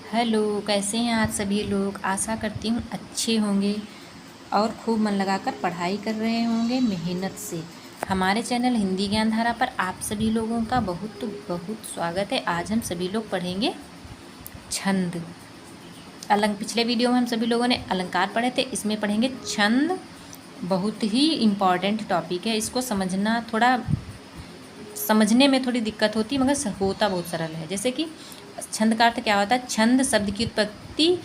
Hello, कैसे हैं आज सभी लोग। आशा करती हूँ अच्छे होंगे और खूब मन लगाकर पढ़ाई कर रहे होंगे मेहनत से। हमारे चैनल हिंदी ज्ञान धारा पर आप सभी लोगों का बहुत बहुत स्वागत है। आज हम सभी लोग पढ़ेंगे छंद। पिछले वीडियो में हम सभी लोगों ने अलंकार पढ़े थे, इसमें पढ़ेंगे छंद। बहुत ही इम्पॉर्टेंट टॉपिक है। इसको समझने में थोड़ी दिक्कत होती है, मगर होता बहुत सरल है। जैसे कि छंद का अर्थ क्या होता है। छंद शब्द की उत्पत्ति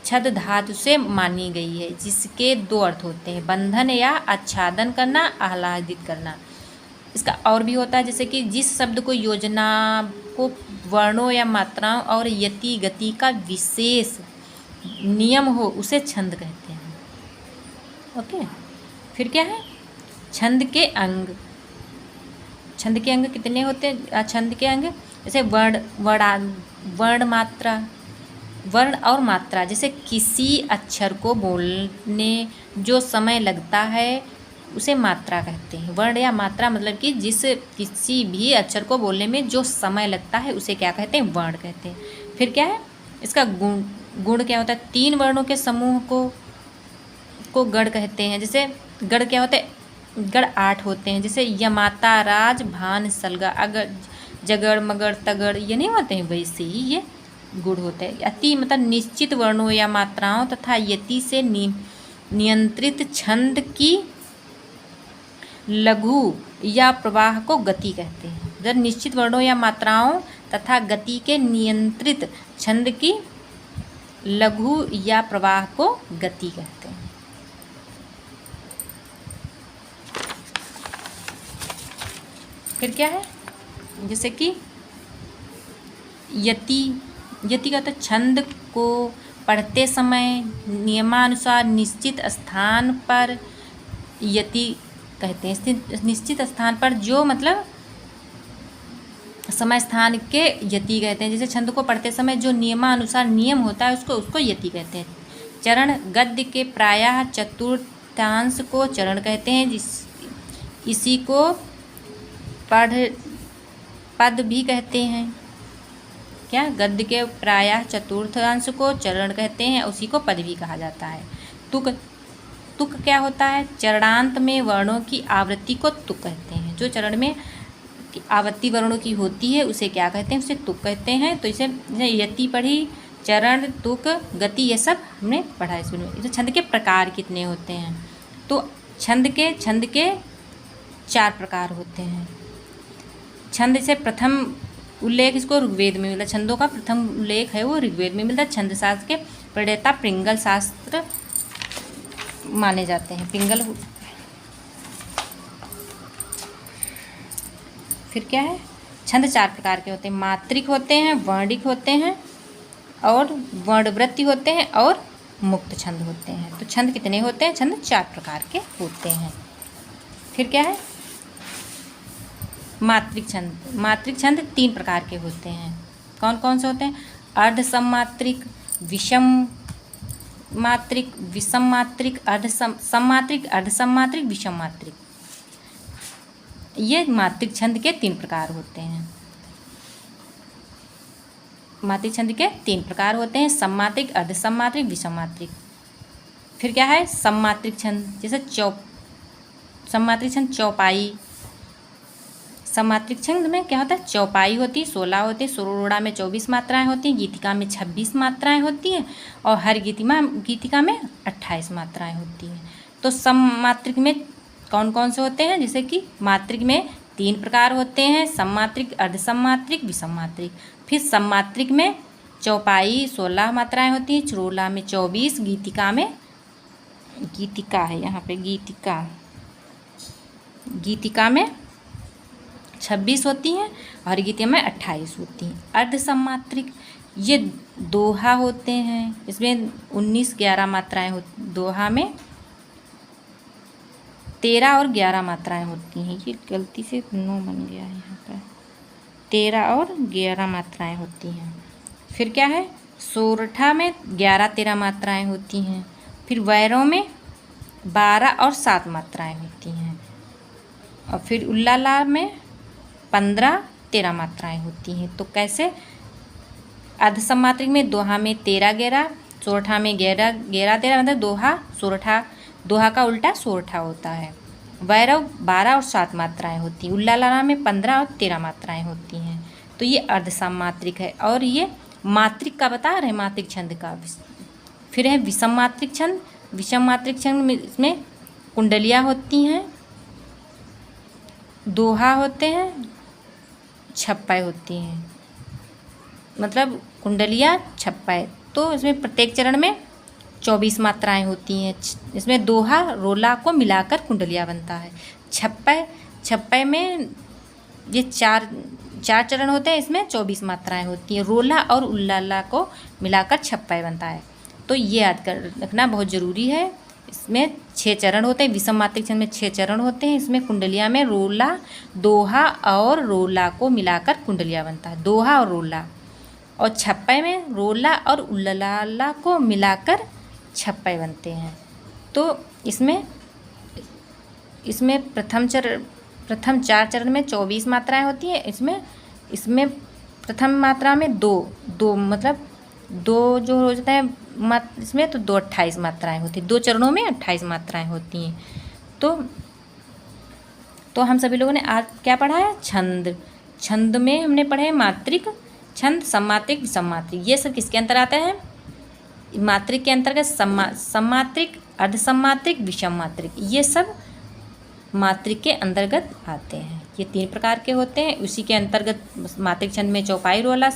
छद धातु से मानी गई है, जिसके दो अर्थ होते हैं, बंधन या आच्छादन करना, आह्लादित करना। इसका और भी होता है, जैसे कि जिस शब्द को योजना को वर्णों या मात्राओं और यति गति का विशेष नियम हो उसे छंद कहते हैं। ओके, फिर क्या है छंद के अंग। छंद के अंग कितने होते हैं। छंद के अंग जैसे वर्ण मात्रा, वर्ण और मात्रा। जैसे किसी अक्षर को बोलने जो समय लगता है उसे मात्रा कहते हैं। वर्ण या मात्रा मतलब कि किसी भी अक्षर को बोलने में जो समय लगता है उसे क्या कहते हैं, वर्ण कहते हैं। फिर क्या है इसका गुण क्या होता है। 3 वर्णों के समूह को गण कहते हैं। जैसे गण क्या होते हैं, गण 8 होते हैं। जैसे यमाता, राज, भान, सलगा, अगर, जगड़, मगड़, तगड़, ये नहीं होते हैं, वैसे ही ये गुण होते हैं। अति मतलब निश्चित वर्णों या मात्राओं तथा यति से नियंत्रित छंद की लघु या प्रवाह को गति कहते हैं। जब निश्चित वर्णों या मात्राओं तथा गति के नियंत्रित छंद की लघु या प्रवाह को गति कहते हैं। फिर क्या है, जैसे कि यति का तो छंद को पढ़ते समय नियमानुसार निश्चित स्थान पर यति कहते हैं। निश्चित स्थान पर जो मतलब समय स्थान के यति कहते हैं। जैसे छंद को पढ़ते समय जो नियमानुसार नियम होता है उसको यति कहते हैं। चरण गद्य के प्रायः चतुर्थांश को चरण कहते हैं। इसी को पद भी कहते हैं। क्या, गद्य के प्रायः चतुर्थांश को चरण कहते हैं, उसी को पद भी कहा जाता है। तुक क्या होता है, चरणांत में वर्णों की आवृत्ति को तुक कहते हैं। जो चरण में आवृत्ति वर्णों की होती है उसे क्या कहते हैं, उसे तुक कहते हैं। तो इसे यति पढ़ी, चरण, तुक, गति, ये सब हमने पढ़ा इसमें। इसे छंद के प्रकार कितने होते हैं, तो छंद के 4 प्रकार होते हैं। छंद से प्रथम उल्लेख इसको ऋग्वेद में मिलता। छंदों का प्रथम उल्लेख है वो ऋग्वेद में मिलता है। छंद शास्त्र के प्रणेता पिंगल शास्त्र माने जाते हैं। पिंगल। फिर क्या है, छंद 4 प्रकार के होते हैं। मात्रिक होते हैं, वर्णिक होते हैं और वर्णवृत्ति होते हैं और मुक्त छंद होते हैं। तो छंद कितने होते हैं, छंद 4 प्रकार के होते हैं। फिर क्या है, मात्रिक छंद 3 प्रकार के होते हैं। कौन कौन से होते हैं, अर्ध सममात्रिक, विषम मात्रिक, विषम मात्रिक, सममात्रिक, अर्ध सममात्रिक, विषम मात्रिक। ये मात्रिक छंद के 3 प्रकार होते हैं। मात्रिक छंद के 3 प्रकार होते हैं, सममात्रिक, अर्ध सममात्रिक, विषम मात्रिक। फिर क्या है, सममात्रिक छंद। जैसे सममात्रिक छंद चौपाई। सममात्रिक छंद में क्या होता है, चौपाई होती है, 16 होती है, सुरोड़ा में 24 मात्राएं होती हैं, गीतिका में 26 मात्राएं होती हैं और हर गीतिका में 28 मात्राएं होती हैं। तो सममात्रिक में कौन कौन से होते हैं, जैसे कि मात्रिक में 3 प्रकार होते हैं, सममात्रिक, अर्धसममात्रिक, विषम मात्रिक। फिर सममात्रिक में चौपाई 16 मात्राएं होती हैं, सुरोड़ा में 24, गीतिका है यहाँ पे, गीतिका में 26 होती हैं और गीतिका में 28 होती हैं। अर्धसममात्रिक ये दोहा होते हैं, इसमें 19-11 मात्राएं होती। दोहा में 13 और 11 मात्राएं होती हैं। ये गलती से 9 बन गया है यहाँ पर, 13 और 11 मात्राएं होती हैं। फिर क्या है, सोरठा में 11-13 मात्राएं होती हैं। फिर वैरों में 12 और 7 मात्राएं होती हैं। और फिर उल्लाला में 15-13 मात्राएं होती हैं। तो कैसे अर्धसमात्रिक में दोहा में 13 11, सोरठा में 11 11 13, मतलब दोहा सोरठा, दोहा का उल्टा सोरठा होता है। वैरव 12 और 7 मात्राएं होती हैं। उल्लाला में 15 और 13 मात्राएं होती हैं। तो ये अर्धसमात्रिक है। और ये मात्रिक का बता रहे हैं, मात्रिक छंद का। फिर है विषम मात्रिक छंद। विषम मात्रिक छंद में इसमें कुंडलियाँ होती हैं, दोहा होते हैं, छप्पय होती हैं, मतलब कुंडलियाँ छप्पय। तो इसमें प्रत्येक चरण में 24 मात्राएं होती हैं। इसमें दोहा रोला को मिलाकर कुंडलिया बनता है। छप्पय में ये चार चरण होते हैं, इसमें 24 मात्राएं होती हैं। रोला और उल्लाला को मिलाकर छप्पय बनता है। तो ये याद कर रखना बहुत ज़रूरी है। इसमें 6 चरण होते हैं। विषम मात्रिक छंद में 6 चरण होते हैं। इसमें कुंडलिया में रोला, दोहा और रोला को मिलाकर कुंडलिया बनता है। दोहा और रोला। और छप्पय में रोला और उल्लाला को मिलाकर छप्पय बनते हैं। तो इसमें प्रथम 4 चरण में 24 मात्राएं होती हैं। इसमें प्रथम मात्रा में दो मतलब 2 जो हो जाता है इसमें, तो 2 28 मात्राएं होती हैं। 2 चरणों में 28 मात्राएं होती हैं। तो हम सभी लोगों ने आज क्या पढ़ा है? छंद में हमने पढ़े मात्रिक छंद, सम्मात्रिक, विषम मात्रिक। ये सब किसके अंतर आते हैं? मात्रिक के अंतर्गत सम्मात्रिक, अर्धसम्मात्रिक, विषम मात्रिक, ये सब मात्रिक के अंतर्गत आते हैं। ये 3 प्रकार के होते हैं। उसी के अंतर्गत मात्रिक छंद में चौपाई, रोला,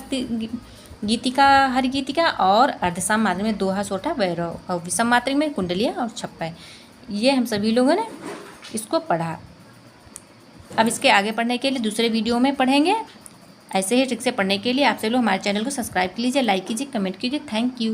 गीतिका, हरिगीतिका, और अर्धसम मात्रिक में दोहा, सोरठा, वैरव, और विषम मात्रिक में कुंडलिया और छप्पय। ये हम सभी लोगों ने इसको पढ़ा। अब इसके आगे पढ़ने के लिए दूसरे वीडियो में पढ़ेंगे। ऐसे ही ट्रिक से पढ़ने के लिए आप सभी लोग हमारे चैनल को सब्सक्राइब कीजिए, लाइक कीजिए, कमेंट कीजिए। Thank you.